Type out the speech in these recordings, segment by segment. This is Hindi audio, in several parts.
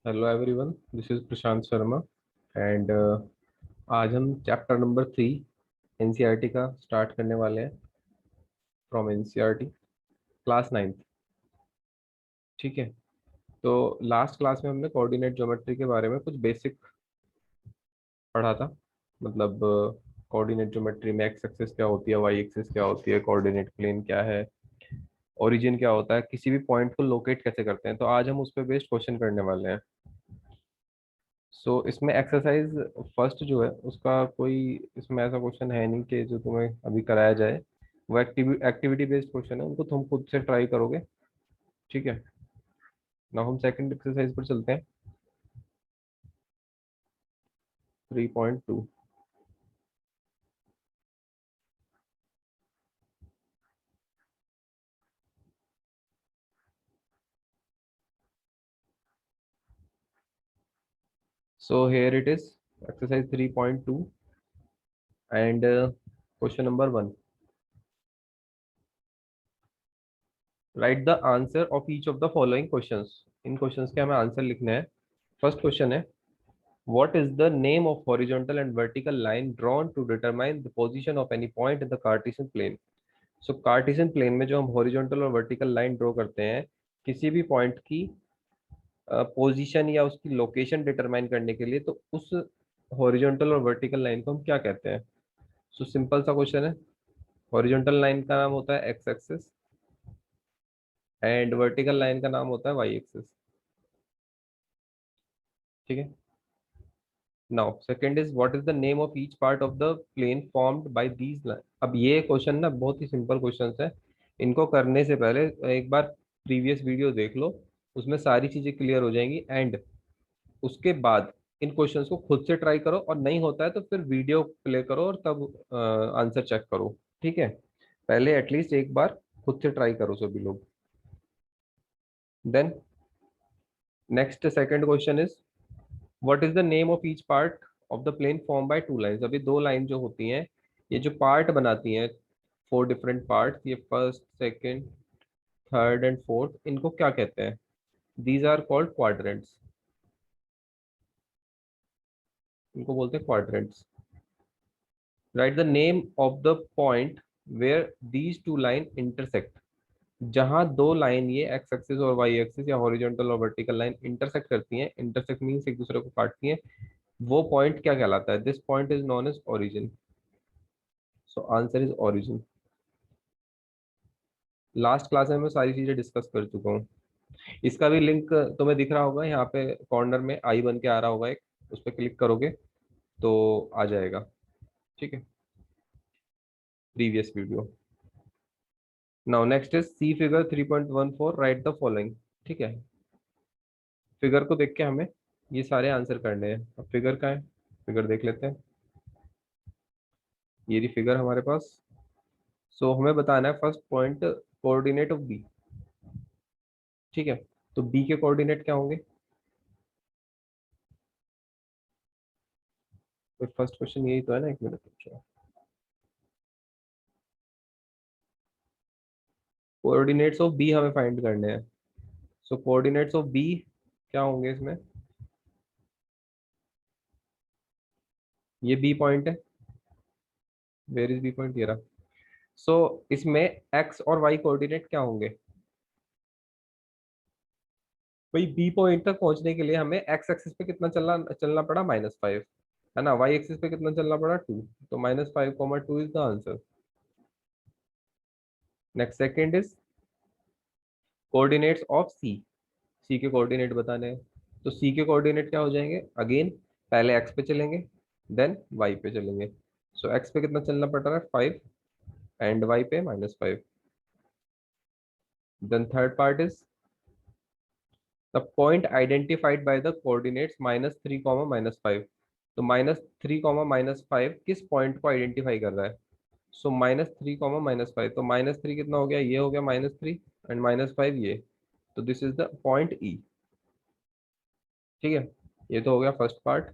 Hello everyone, this is Prashant Sharma and आज हम चैप्टर नंबर 3 एनसीईआरटी का स्टार्ट करने वाले हैं फ्रॉम एनसीईआरटी क्लास 9th। ठीक है। तो लास्ट क्लास में हमने कोऑर्डिनेट ज्योमेट्री के बारे में कुछ बेसिक पढ़ा था। मतलब कोऑर्डिनेट ज्योमेट्री में एक्स एक्सिस क्या होती है, वाई एक्सिस क्या होती है, कोऑर्डिनेट प्लेन क्या है, ओरिजिन क्या होता है, किसी भी पॉइंट को लोकेट कैसे करते हैं। तो आज हम उस पर बेस्ड क्वेश्चन करने वाले हैं। सो इसमें एक्सरसाइज फर्स्ट जो है उसका कोई इसमें ऐसा क्वेश्चन है नहीं कि जो तुम्हें अभी कराया जाए। वो एक्टिविटी बेस्ड क्वेश्चन है, उनको तुम खुद से ट्राई करोगे। ठीक है। नाउ हम सेकंड एक्सरसाइज पर चलते हैं। 3.2। So here it is exercise 3.2 and question number 1। Right the answer of each of the following questions. In questions के हमें आंसर लिखने हैं। फर्स्ट क्वेश्चन है, what is the name of horizontal and vertical line drawn to determine the position of any point in the Cartesian plane? So Cartesian plane में जो हम हॉरिजॉन्टल और वर्टिकल लाइन ड्रॉ करते हैं किसी भी पॉइंट की पोजीशन या उसकी लोकेशन डिटरमाइन करने के लिए, तो उस हॉरिजॉन्टल और वर्टिकल लाइन को हम क्या कहते हैं? सो सिंपल सा क्वेश्चन है। हॉरिजॉन्टल लाइन का नाम होता है X axis and vertical line का नाम होता है वाई एक्सिस। ठीक है। Now second is what is the name of each part of the plane formed by these line. अब ये क्वेश्चन ना बहुत ही सिंपल क्वेश्चंस है। इनको करने से पहले एक बार प्रीवियस वीडियो देख लो, उसमें सारी चीजें क्लियर हो जाएंगी। एंड उसके बाद इन क्वेश्चंस को खुद से ट्राई करो, और नहीं होता है तो फिर वीडियो प्ले करो और तब आंसर चेक करो। ठीक है। पहले एटलीस्ट एक बार खुद से ट्राई करो सभी लोग। Then next second question is what is the name of each part of the plane form by two lines. अभी दो लाइन जो होती हैं, ये जो पार्ट बनाती हैं, फोर डिफरेंट पार्ट, ये first second third and fourth, इनको क्या कहते हैं? These are called quadrants. इनको बोलते हैं quadrants. Write the name of the point where these two line intersect. जहां दो लाइन ये एक्स एक्सिस और वाई एक्सिस या हॉरिजॉन्टल और वर्टिकल लाइन इंटरसेक्ट करती हैं, इंटरसेक्ट मींस एक दूसरे को काटती हैं, वो पॉइंट क्या कहलाता है? This point is known as origin. So answer is origin. Last class में मैं सारी चीजें डिस्कस कर चुका हूँ। इसका भी लिंक तुम्हें दिख रहा होगा यहाँ पे कॉर्नर में, आई बन के आ रहा होगा एक, उस पर क्लिक करोगे तो आ जाएगा। ठीक है, previous video. Now next is see figure 3.14, right the following. ठीक है। फिगर को देख के हमें ये सारे आंसर करने हैं। अब फिगर का है, फिगर देख लेते हैं। ये रही फिगर हमारे पास। सो हमें बताना है first point, coordinate of B. ठीक है। तो बी के कोऑर्डिनेट क्या होंगे? तो फर्स्ट क्वेश्चन यही तो है ना, एक मिनट रुको। कोऑर्डिनेट्स ऑफ बी हमें फाइंड करने हैं। सो कोऑर्डिनेट्स ऑफ बी क्या होंगे इसमें? ये बी पॉइंट है। Where is B point? ये रहा। सो इसमें एक्स और वाई कोऑर्डिनेट क्या होंगे? भाई बी पॉइंट तक पहुंचने के लिए हमें एक्स एक्सिस पे कितना चलना चलना पड़ा? -5, है ना। वाई एक्सिस पे कितना चलना पड़ा? 2। तो -5, 2 is the answer. Next second is coordinates of C. C के कोऑर्डिनेट बताने हैं। तो सी के कोऑर्डिनेट क्या हो जाएंगे? अगेन पहले एक्स पे चलेंगे, देन वाई पे चलेंगे। सो एक्स पे कितना चलना पड़ रहा है? 5 एंड वाई पे -5। Then third part is the point identified by the coordinates -3, -5। तो -3, -5 किस पॉइंट को आइडेंटिफाई कर रहा है? सो -3, -5। तो -3 कितना हो गया? ये हो गया -3 एंड -5 ये। तो दिस इज द पॉइंट ई। ठीक है। ये तो हो गया फर्स्ट पार्ट।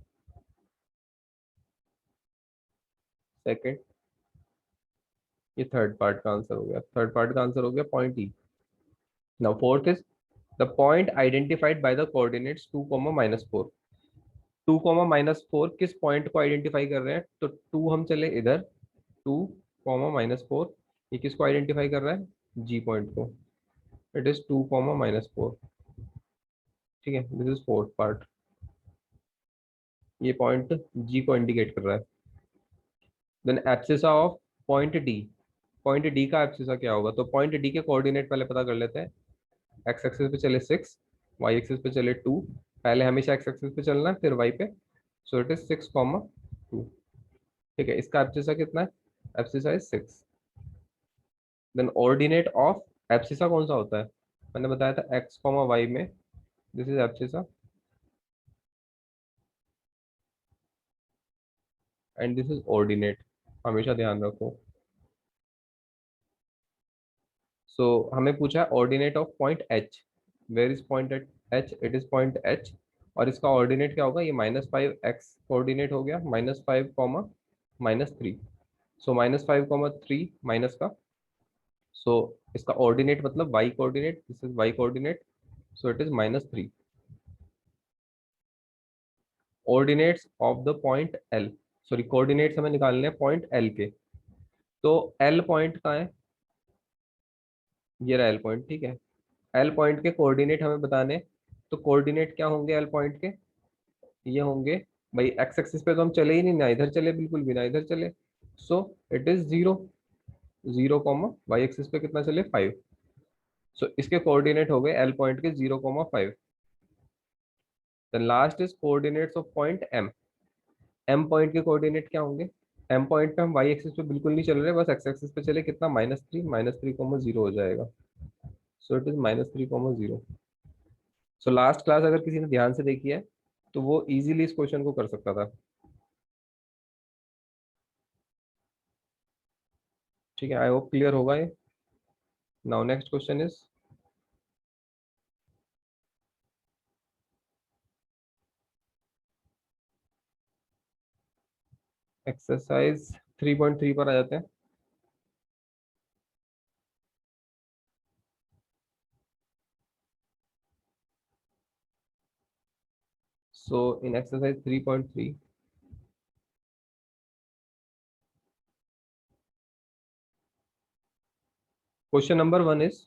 सेकंड, ये थर्ड पार्ट का आंसर हो गया। थर्ड पार्ट का आंसर हो गया point E. Now fourth is the point identified by the coordinates 2, -4। 2, किस पॉइंट को आइडेंटिफाई कर रहे हैं? तो 2 हम चले इधर, 2, -4, ये किसको आइडेंटिफाई कर रहा है? जी पॉइंट को। It is 2, -4। ठीक है, दिस इज फोर्थ पार्ट। ये पॉइंट जी को इंडिकेट कर रहा है। Then abscissa of point D. Point D का एब्सिसा क्या होगा? तो पॉइंट डी के कोऑर्डिनेट पहले पता कर लेते हैं। एक्स एक्सिस पे चले 6, वाई एक्सिस पे चले 2। पहले हमेशा एक्स एक्सिस पे चलना है, फिर वाई पे। So it is 6, 2। ठीक है, इसका एब्सिसा कितना है? Abscissa is 6। Then ordinate of abscissa कौन सा होता है? मैंने बताया था x, y में। This is abscissa and this is ordinate. हमेशा ध्यान रखो। सो हमें पूछा है ordinate of point H. Where is point at H? It is point H. और इसका ऑर्डिनेट क्या होगा? ये -5 x कोऑर्डिनेट हो गया, -5, -3। सो -5, 3 माइनस का। सो इसका ऑर्डिनेट मतलब y coordinate, this is y coordinate. So it is -3। Ordinates of the point L, sorry coordinates हमें निकालने हैं पॉइंट L के। तो L पॉइंट कहाँ है? ये रहा L पॉइंट। ठीक है, L पॉइंट के कोऑर्डिनेट हमें बताने हैं। तो कोऑर्डिनेट क्या होंगे L पॉइंट के? ये होंगे, भाई एक्स एक्सिस पे तो हम चले ही नहीं, ना इधर चले, बिल्कुल भी ना इधर चले। So it is 0, 0, Y axis पे कितना चले? 5। सो इसके कोऑर्डिनेट हो गए L पॉइंट के 0, 5। The last is coordinates of point M। M point के कोऑर्डिनेट क्या होंगे? M पॉइंट पे हम वाई एक्सिस पे बिल्कुल नहीं चल रहे, बस एक्स एक्सिस पे चले, कितना? -3, -3, 0 हो जाएगा। सो it is -3, 0। So last class अगर किसी ने ध्यान से देखी है तो वो इजीली इस क्वेश्चन को कर सकता था। ठीक है, आई होप क्लियर होगा ये। Now next question is exercise 3.3 पर आ जाते हैं। So in exercise 3.3, question number 1 is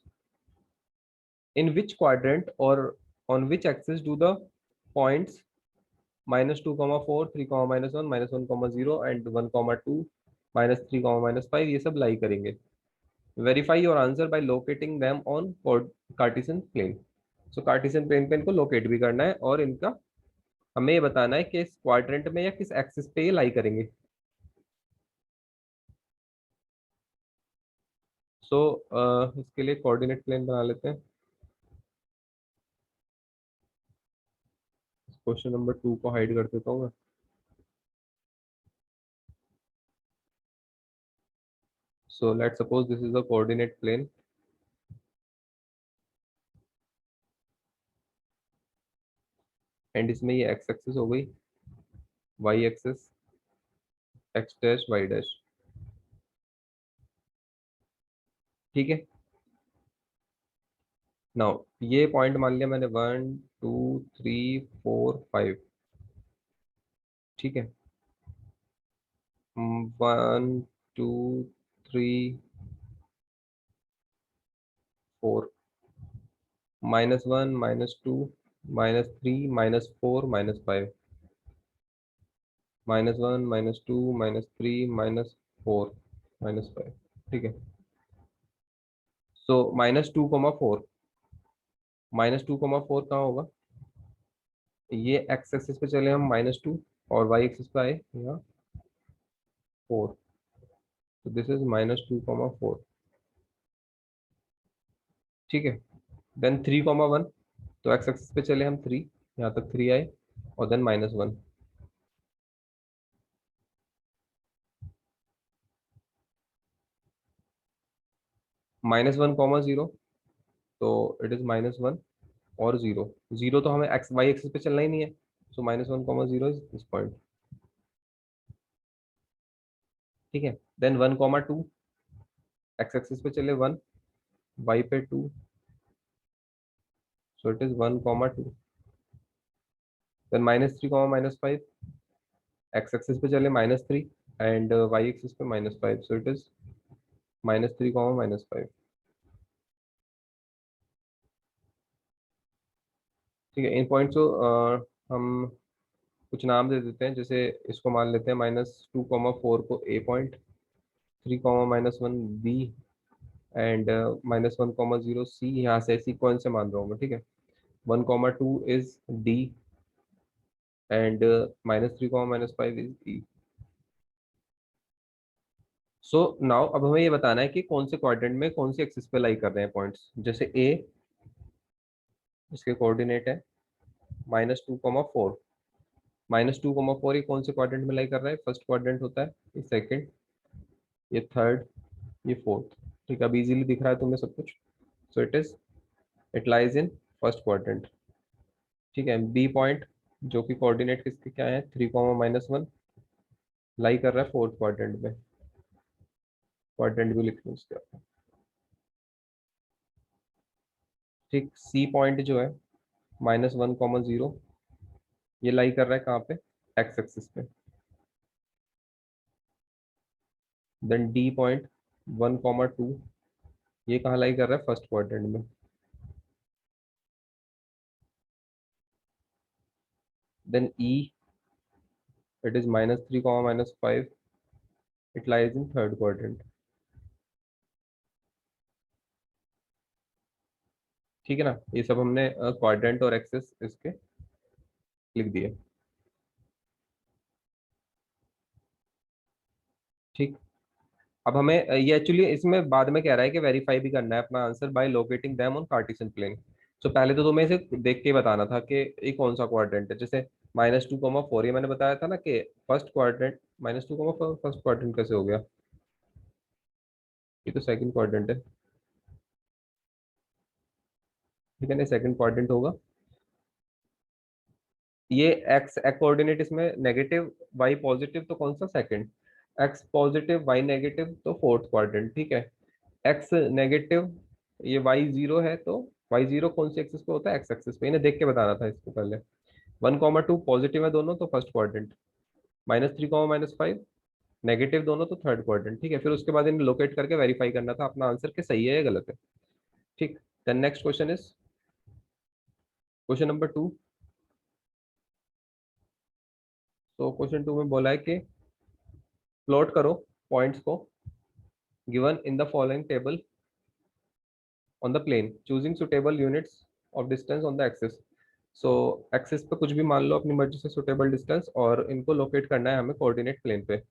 in which quadrant और on which axis do the points -2, 4, 3, -1, -1, 0 and 1, 2, -3, -5 ये सब लाई करेंगे। Verify your answer by locating them on Cartesian plane. So Cartesian plane पे इनको लोकेट भी करना है और इनका हमें ये बताना है कि इस क्वाड्रेंट में या किस एक्सिस पे ये लाई करेंगे। सो इसके लिए कोऑर्डिनेट प्लेन बना लेते हैं। क्वेश्चन नंबर 2 को हाइड कर देता हूँ मैं। So let suppose this is the coordinate plane and इसमें ये एक्स एक्सिस हो गई, Y axis, X dash Y dash. ठीक है, नाउ ये पॉइंट मान लिया मैंने 1, 2, 3, 4, 5। ठीक है, 1, 2, 3, 4, -1, -2, -3, -4, -5, -1, -2, -3, -4, -5। ठीक है, सो -2, 4, -2, 4 कहाँ होगा? ये एक्स एक्सिस पे चले हम -2 और वाई एक्सिस पे आए यहाँ 4। तो दिस इज -2, 4। ठीक है, देन 3, 1। तो एक्स एक्सिस पे चले हम 3, यहाँ तक 3 आए और देन -1। -1, 0। तो इट इज -1 और 0। 0 तो हमें एक्स वाई एक्सिस पे चलना ही नहीं है। सो -1, 0 इज दिस पॉइंट। ठीक है, देन 1, 2। एक्स एक्सिस पे चले 1, वाई पे 2। so it is 1 comma 2, then -3 comma -5, x axis पे चले -3 एंड y एक्सिस पे -5, so it is -3 comma -5। ठीक है, इन पॉइंट्स को हम कुछ नाम दे देते हैं, जैसे इसको मान लेते हैं -2,4 को ए पॉइंट, 3,-1 बी, एंड -1,0 सी। यहाँ से सीक्वेंस से मान रहा हूँ मैं, ठीक है। 1,2 is D, and -3,-5 is E. So now अब हमें ये बताना है कि कौन से क्वाड्रेंट में कौन सी एक्सिस पे लाई कर रहे हैं पॉइंट्स। जैसे ए, इसके कोऑर्डिनेट है -2,4, -2,4 ये कौन से क्वाड्रेंट में लाई कर रहा है? फर्स्ट क्वाड्रेंट होता है, ये सेकंड, ये थर्ड, ये फोर्थ। ठीक है, अब इजीली दिख रहा है तुम्हें सब कुछ। So it lies in first quadrant. ठीक है, बी पॉइंट जो कि कोऑर्डिनेट किसके क्या है, 3,-1, लाई कर रहा है फोर्थ क्वाड्रेंट में। क्वाड्रेंट भी लिख लो उसके ऊपर। ठीक, सी पॉइंट जो है -1,0, ये लाई कर रहा है कहाँ पे? एक्स एक्सिस पे। देन डी पॉइंट 1,2, ये कहाँ लाई कर रहा है? फर्स्ट क्वाड्रेंट में। Then E, it is -3, -5, it lies in third quadrant. ठीक है ना, ये सब हमने क्वाड्रेंट और एक्सिस इसके लिख दिए। ठीक, अब हमें ये एक्चुअली इसमें बाद में कह रहा है कि वेरीफाई भी करना है अपना answer by locating them on Cartesian plane. तो पहले तो तुम्हें इसे देख के ही बताना था कि ये कौन सा क्वाड्रेंट है। जैसे -2,4, ये मैंने बताया था ना कि फर्स्ट क्वाड्रेंट। -2,4 फर्स्ट क्वाड्रेंट कैसे हो गया? ये तो सेकंड क्वाड्रेंट है। ठीक है ना, सेकंड क्वाड्रेंट होगा। ये एक्स एक्स कोऑर्डिनेट इसमें नेगेटिव, वाई पॉजिटिव, तो कौन सा? Second. X positive, Y negative, तो फोर्थ क्वाड्रेंट। ठीक है, एक्स नेगेटिव, ये वाई जीरो है, तो वाई जीरो कौन सी एक्सिस पे होता है? एक्स एक्सिस पे। इन्हें देख के बताना था इसको पहले। 1,2 पॉजिटिव है दोनों, तो फर्स्ट क्वाड्रेंट। -3,-5 नेगेटिव दोनों, तो थर्ड क्वाड्रेंट। ठीक है, फिर उसके बाद इन्हें लोकेट करके वेरीफाई करना था अपना आंसर कि सही है या गलत है। ठीक, then next question is question number 2। तो क्वेश्चन 2 में बोला है कि प्लॉट करो पॉइंट्स को given in the following table on the plane, choosing suitable units of distance on the axis. So axis पे कुछ भी मान लो अपनी मर्जी से सुटेबल डिस्टेंस, और इनको लोकेट करना है हमें कोऑर्डिनेट प्लेन पे।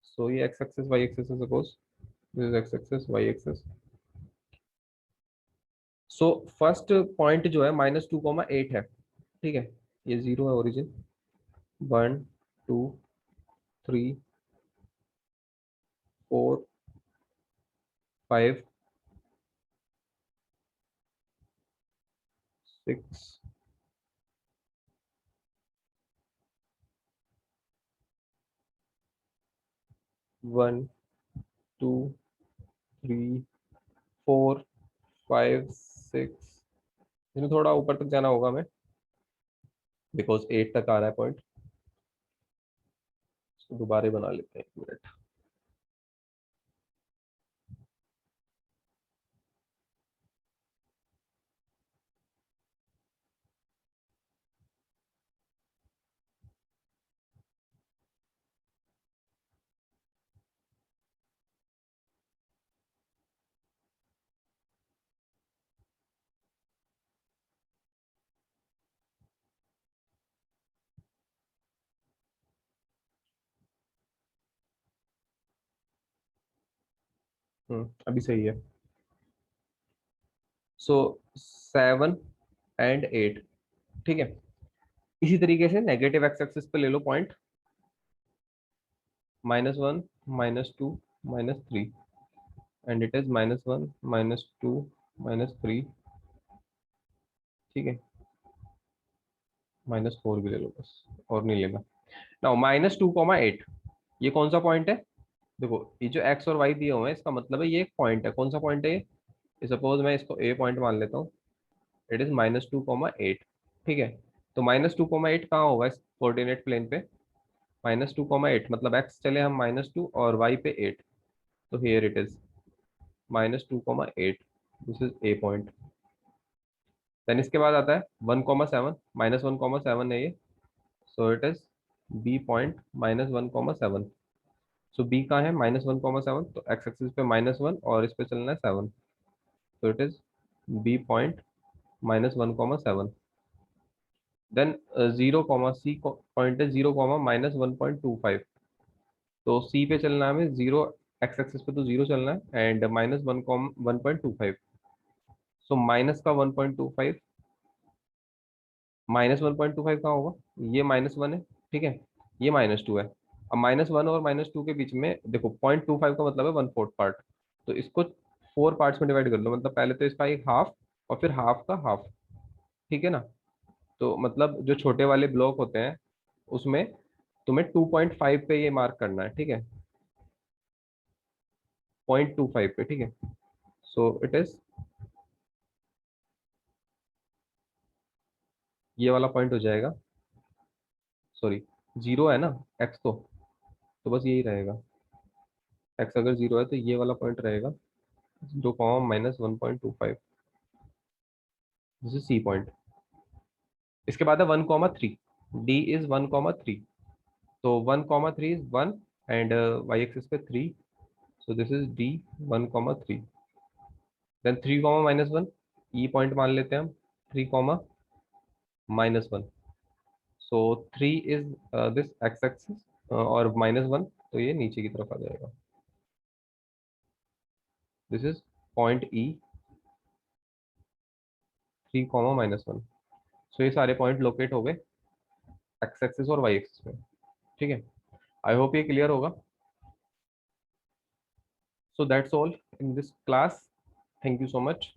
सो ये एक्स एक्सिस, वाई एक्सिस है, suppose this is x axis, y axis. So first point जो है -2,8 है। ठीक है, ये जीरो है ओरिजिन। 1, 2, 3, 4, 5, 6, 1, 2, 3, 4, 5, 6। इसमें थोड़ा ऊपर तक जाना होगा हमें, बिकॉज 8 तक आ रहा है पॉइंट। इसको दोबारा बना लेते हैं, 1 मिनट। अभी सही है। सो 7 एंड 8। ठीक है, इसी तरीके से नेगेटिव एक्स एक्सिस पे ले लो पॉइंट -1, -2, -3, एंड इट इज -1, -2, -3। ठीक है, -4 भी ले लो बस, और नहीं लेना। नाउ -2,8, ये कौन सा पॉइंट है? देखो ये जो एक्स और वाई दिए हुए हैं इसका मतलब है ये एक पॉइंट है। कौन सा पॉइंट है ये? सपोज मैं इसको ए पॉइंट मान लेता हूँ। It is -2,8। ठीक है, तो -2,8 कहाँ होगा इस कोऑर्डिनेट प्लेन पे? -2,8 मतलब एक्स चले हम -2 और वाई पे 8। तो here it is -2,8। This is A point. Then इसके बाद आता है 1,7, -1,7 है ये। So it is B point -1,7। So B कहाँ है? -1,7। तो एक्स एक्सिस पे -1 और इस पे चलना है 7। तो it is B point -1,7। Then 0, C point है 0, -1,25। तो सी पे चलना है हमें 0, एक्स एक्सिस पे तो 0 चलना है एंड -1,125। सो माइनस का 1.25, -1.25 कहाँ होगा? ये -1 है, ठीक है, ये -2 है। अब -1 और -2 के बीच में देखो 0.25 का मतलब है 1/4 पार्ट। तो इसको 4 पार्ट्स में डिवाइड कर लो, मतलब पहले तो इसका एक हाफ और फिर हाफ का हाफ। ठीक है ना? तो मतलब जो छोटे वाले ब्लॉक होते हैं उसमें तुम्हें 2.5 पे ये मार्क करना है, ठीक है, 0.25 पे, ठीक है। सो इट इज ये वाला पॉइंट हो जाएगा, सॉरी 0 है ना एक्स, तो बस यही रहेगा। एक्स अगर 0 है तो ये वाला पॉइंट रहेगा 0, -1.25। This is C point. इसके बाद है 1,3। D is 1,3। तो 1,3 इज 1 एंड वाई एक्सिस पे 3। So this is D 1,3। Then 3, -1, E point मान लेते हैं हम। 3, -1। So 3 is this x axis और -1, तो ये नीचे की तरफ आ जाएगा। This is point E 3, -1। So ये सारे पॉइंट लोकेट हो गए एक्स एक्सिस और वाई एक्सिस में, ठीक है। आई होप ये क्लियर होगा। So that's all in this class. Thank you so much.